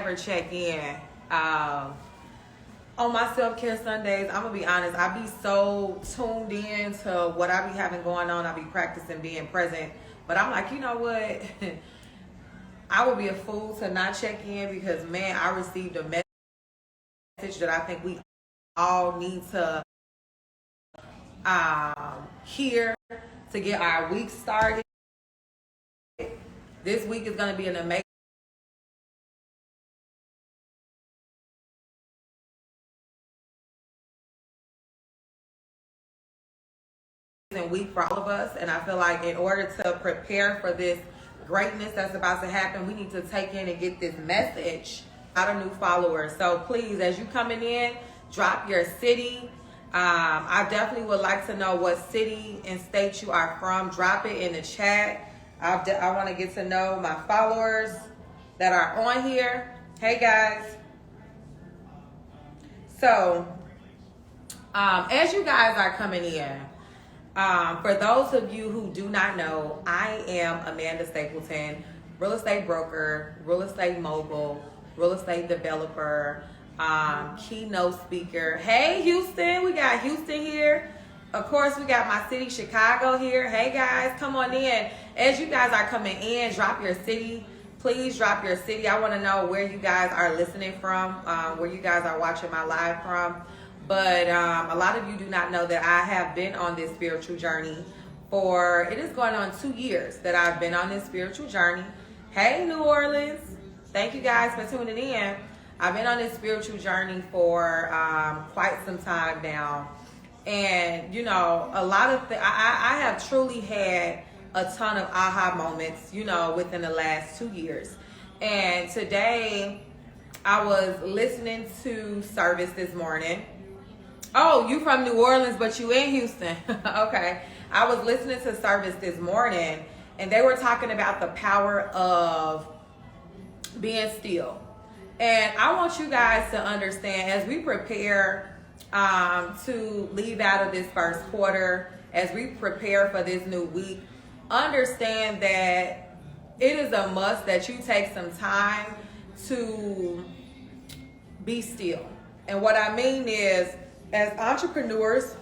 never check in. On my self-care Sundays, I'm going to be honest, I be so tuned in to what I be having going on. I be practicing being present. But I'm like, you know what? I would be a fool to not check in because, man, I received a message that I think we all need to hear to get our week started. This week is going to be an amazing week for all of us, and I feel like in order to prepare for this greatness that's about to happen, we need to take in and get this message out of new followers. So please, as you coming in, drop your city. I definitely would like to know what city and state you are from. Drop it in the chat. I want to get to know my followers that are on here. Hey guys. So as you guys are coming in, for those of you who do not know, I am Amanda Stapleton, real estate broker, real estate mogul, real estate developer, keynote speaker. Hey Houston, we got Houston here. Of course, we got my city, Chicago here. Hey guys, come on in. As you guys are coming in, drop your city. Please drop your city. I want to know where you guys are listening from, where you guys are watching my live from. But a lot of you do not know that I have been on this spiritual journey for, it is going on 2 years that I've been on this spiritual journey. Hey, New Orleans. Thank you guys for tuning in. I've been on this spiritual journey for quite some time now. And, you know, a lot of I have truly had a ton of aha moments, you know, within the last 2 years. And today I was listening to service this morning. Oh, you from New Orleans, but you in Houston. Okay. I was listening to service this morning, and they were talking about the power of being still. And I want you guys to understand, as we prepare to leave out of this first quarter, as we prepare for this new week, understand that it is a must that you take some time to be still. And what I mean is, as entrepreneurs,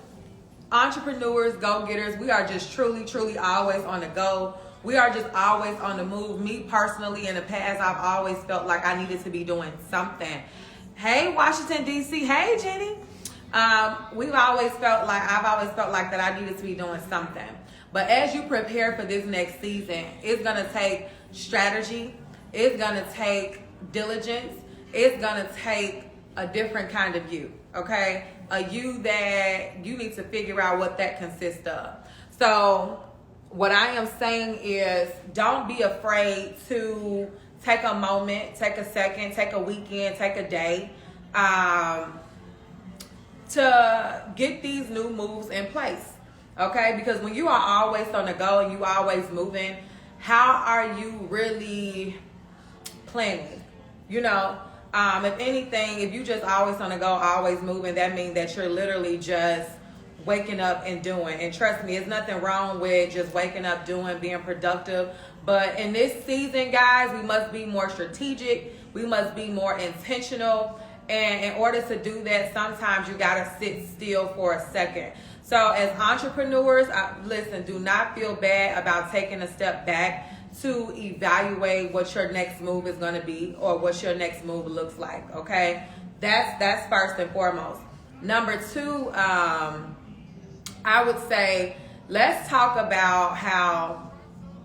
go-getters, we are just truly always on the go. We are just always on the move. Me personally, in the past, I've always felt like I needed to be doing something. Hey, Washington, D.C. Hey, Jenny. I've always felt like that I needed to be doing something. But as you prepare for this next season, it's going to take strategy. It's going to take diligence. It's going to take a different kind of you, okay? A you that you need to figure out what that consists of. So what I am saying is, don't be afraid to take a moment, take a second, take a weekend, take a day to get these new moves in place, okay? Because when you are always on the go and you always moving, how are you really planning? You know, if anything, if you just always on the go, always moving, that means that you're literally just waking up and doing. And trust me, there's nothing wrong with just waking up, doing, being productive. But in this season, guys, we must be more strategic. We must be more intentional. And in order to do that, sometimes you got to sit still for a second. So as entrepreneurs, listen, do not feel bad about taking a step back to evaluate what your next move is going to be or what your next move looks like, okay? That's first and foremost. Number two, I would say, let's talk about how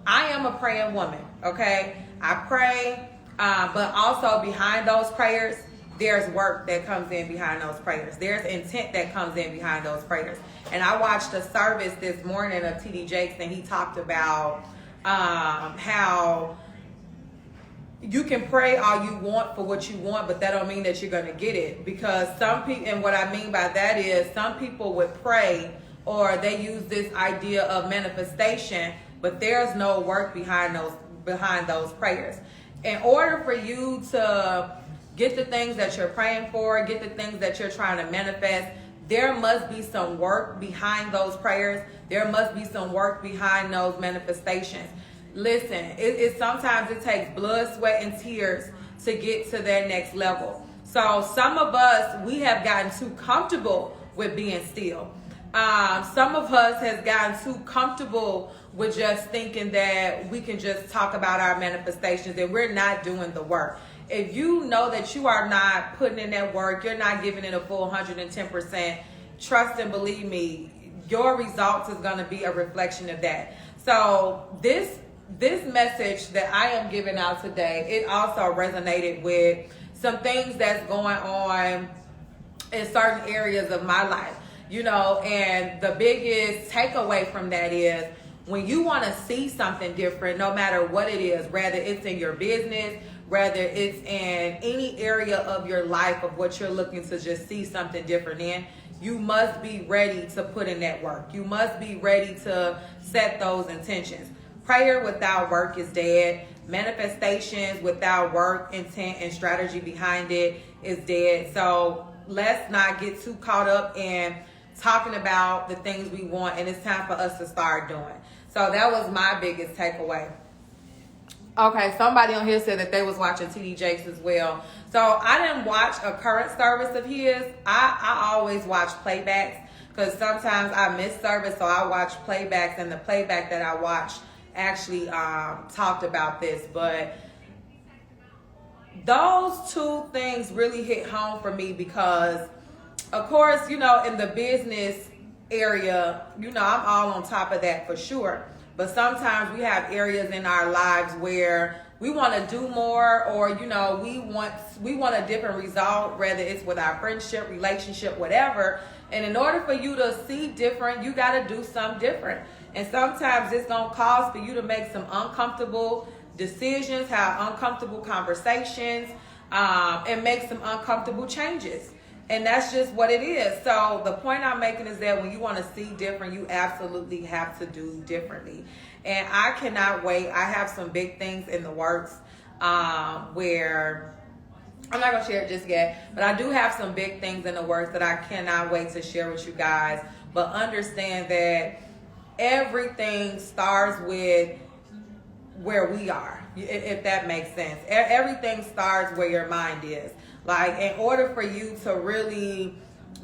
I am a praying woman, okay? I pray, but also behind those prayers, there's work that comes in behind those prayers. There's intent that comes in behind those prayers. And I watched a service this morning of T.D. Jakes, and he talked about how you can pray all you want for what you want, but that don't mean that you're going to get it. Because some people, and what I mean by that is, some people would pray, or they use this idea of manifestation, but there's no work behind those prayers. In order for you to get the things that you're praying for, get the things that you're trying to manifest, there must be some work behind those prayers. There must be some work behind those manifestations. Listen, sometimes it takes blood, sweat, and tears to get to their next level. So some of us, we have gotten too comfortable with being still. Some of us has gotten too comfortable with just thinking that we can just talk about our manifestations and we're not doing the work. If you know that you are not putting in that work, you're not giving it a full 110%, trust and believe me, your results is going to be a reflection of that. So this message that I am giving out today, it also resonated with some things that's going on in certain areas of my life, and the biggest takeaway from that is when you want to see something different, no matter what it is, whether it's in your business, whether it's in any area of your life of what you're looking to just see something different in, you must be ready to put in that work. You must be ready to set those intentions. Prayer without work is dead. Manifestations without work, intent, and strategy behind it is dead. So let's not get too caught up in talking about the things we want, and it's time for us to start doing. So that was my biggest takeaway. Okay, somebody on here said that they was watching TD Jakes as well. So I didn't watch a current service of his. I always watch playbacks because sometimes I miss service, so I watch playbacks, and the playback that I watched actually talked about this. But those two things really hit home for me because, of course, in the business area, I'm all on top of that for sure. But sometimes we have areas in our lives where we want to do more, or we want a different result, whether it's with our friendship, relationship, whatever. And in order for you to see different, you got to do something different. And sometimes it's going to cause for you to make some uncomfortable decisions, have uncomfortable conversations, and make some uncomfortable changes. And that's just what it is. So the point I'm making is that when you want to see different, you absolutely have to do differently. And I cannot wait. I have some big things in the works where I'm not going to share it just yet, but I do have some big things in the works that I cannot wait to share with you guys. But understand that everything starts with where we are, if that makes sense. Everything starts where your mind is. Like, in order for you to really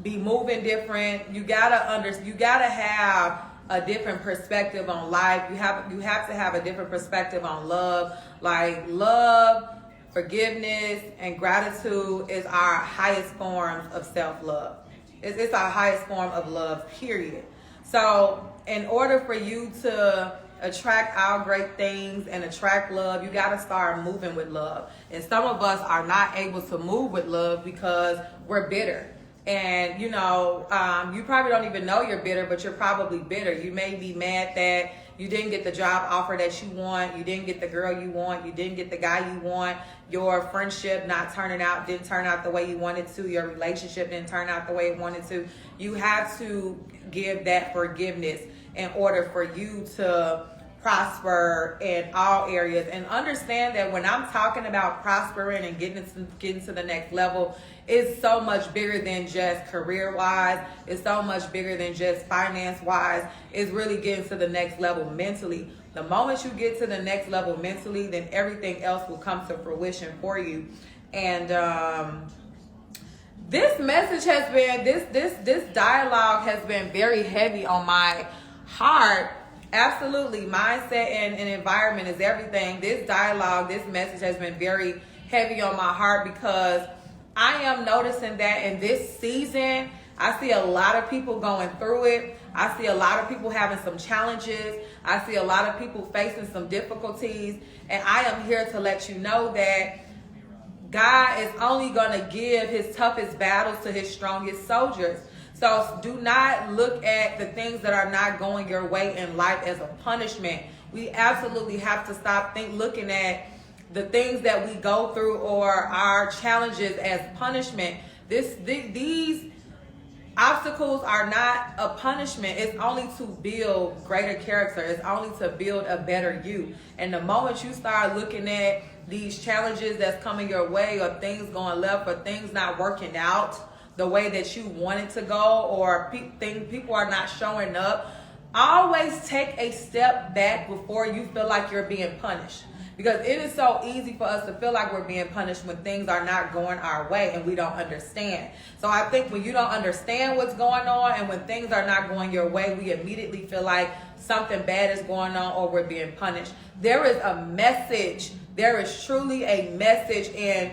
be moving different, you gotta have a different perspective on life. You have to have a different perspective on love. Like, love, forgiveness, and gratitude is our highest forms of self-love. It's our highest form of love, period. So in order for you to attract all great things and attract love, you got to start moving with love. And some of us are not able to move with love because we're bitter. And you probably don't even know you're bitter, but you're probably bitter. You may be mad that you didn't get the job offer that you want, you didn't get the girl you want, you didn't get the guy you want, your friendship didn't turn out the way you wanted to, your relationship didn't turn out the way it wanted to. You have to give that forgiveness in order for you to prosper in all areas. And understand that when I'm talking about prospering and getting to the next level, it's so much bigger than just career-wise. It's so much bigger than just finance-wise. It's really getting to the next level mentally. The moment you get to the next level mentally, then everything else will come to fruition for you. And this message has been, this dialogue has been very heavy on my heart. Absolutely. Mindset and environment is everything. This dialogue, this message has been very heavy on my heart because I am noticing that in this season, I see a lot of people going through it. I see a lot of people having some challenges. I see a lot of people facing some difficulties. And I am here to let you know that God is only going to give his toughest battles to his strongest soldiers. So do not look at the things that are not going your way in life as a punishment. We absolutely have to stop looking at the things that we go through or our challenges as punishment. These obstacles are not a punishment. It's only to build greater character. It's only to build a better you. And the moment you start looking at these challenges that's coming your way, or things going left, or things not working out the way that you want it to go, or people are not showing up, always take a step back before you feel like you're being punished. because it is so easy for us to feel like we're being punished when things are not going our way and we don't understand. So I think when you don't understand what's going on and when things are not going your way, we immediately feel like something bad is going on or we're being punished. There is a message. There is truly a message in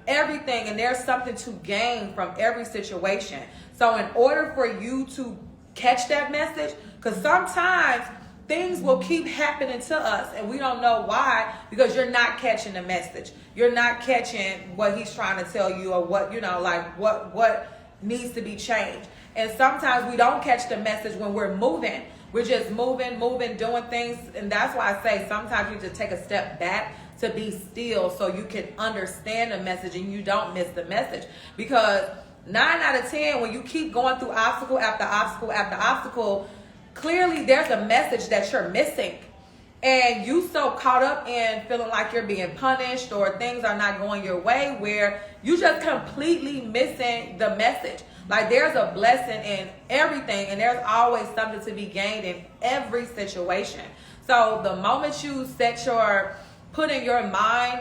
everything, and there's something to gain from every situation. So in order for you to catch that message, because sometimes things will keep happening to us and we don't know why, because you're not catching the message. You're not catching what he's trying to tell you, or what, like what needs to be changed. And sometimes we don't catch the message when we're moving. We're just moving, doing things. And that's why I say sometimes you just take a step back to be still so you can understand the message and you don't miss the message. Because 9 out of 10, when you keep going through obstacle after obstacle after obstacle, clearly there's a message that you're missing. And you so caught up in feeling like you're being punished or things are not going your way, where you just completely missing the message. Like, there's a blessing in everything, and there's always something to be gained in every situation. So the moment you put in your mind,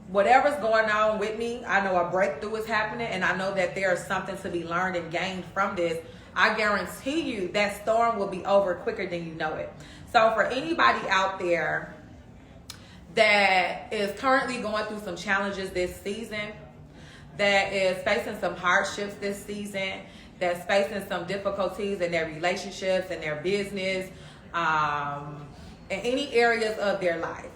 whatever's going on with me, I know a breakthrough is happening, and I know that there's something to be learned and gained from this. I guarantee you that storm will be over quicker than you know it. So for anybody out there that is currently going through some challenges this season, that is facing some hardships this season, that's facing some difficulties in their relationships and their business, in any areas of their life,